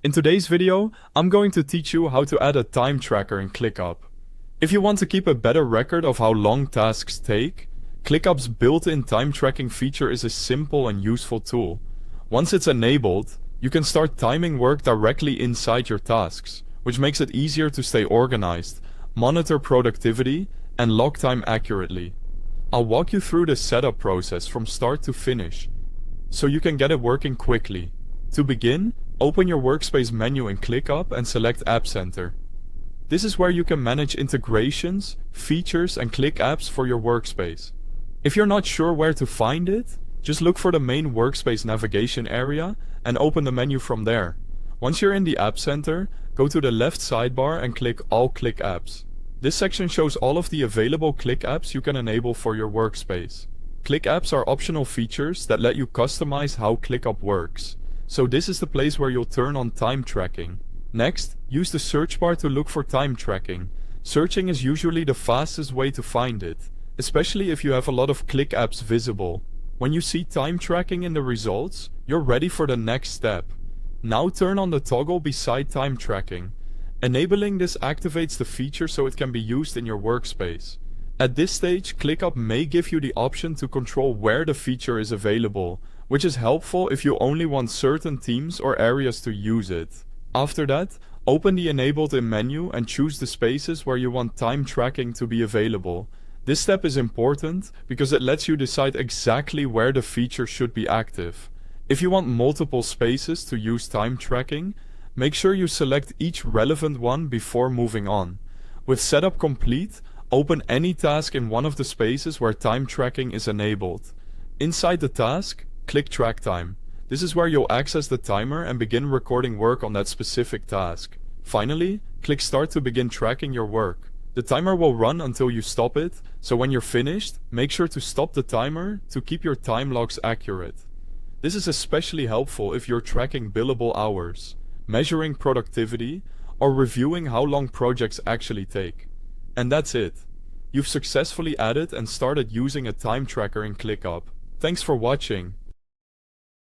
In today's video, I'm going to teach you how to add a time tracker in ClickUp. If you want to keep a better record of how long tasks take, ClickUp's built-in time tracking feature is a simple and useful tool. Once it's enabled, you can start timing work directly inside your tasks, which makes it easier to stay organized, monitor productivity, and log time accurately. I'll walk you through the setup process from start to finish, so you can get it working quickly. To begin, open your Workspace menu in ClickUp and select App Center. This is where you can manage integrations, features, and Click apps for your Workspace. If you're not sure where to find it, just look for the main Workspace navigation area and open the menu from there. Once you're in the App Center, go to the left sidebar and click All Click Apps. This section shows all of the available Click apps you can enable for your Workspace. Click apps are optional features that let you customize how ClickUp works. So this is the place where you'll turn on time tracking. Next, use the search bar to look for time tracking. Searching is usually the fastest way to find it, especially if you have a lot of Click apps visible. When you see time tracking in the results, you're ready for the next step. Now turn on the toggle beside time tracking. Enabling this activates the feature so it can be used in your Workspace. At this stage, ClickUp may give you the option to control where the feature is available, which is helpful if you only want certain teams or areas to use it. After that, open the Enabled In menu and choose the spaces where you want time tracking to be available. This step is important because it lets you decide exactly where the feature should be active. If you want multiple spaces to use time tracking, make sure you select each relevant one before moving on. With setup complete, open any task in one of the spaces where time tracking is enabled. Inside the task, click Track Time. This is where you'll access the timer and begin recording work on that specific task. Finally, click Start to begin tracking your work. The timer will run until you stop it, so when you're finished, make sure to stop the timer to keep your time logs accurate. This is especially helpful if you're tracking billable hours, measuring productivity, or reviewing how long projects actually take. And that's it. You've successfully added and started using a time tracker in ClickUp. Thanks for watching.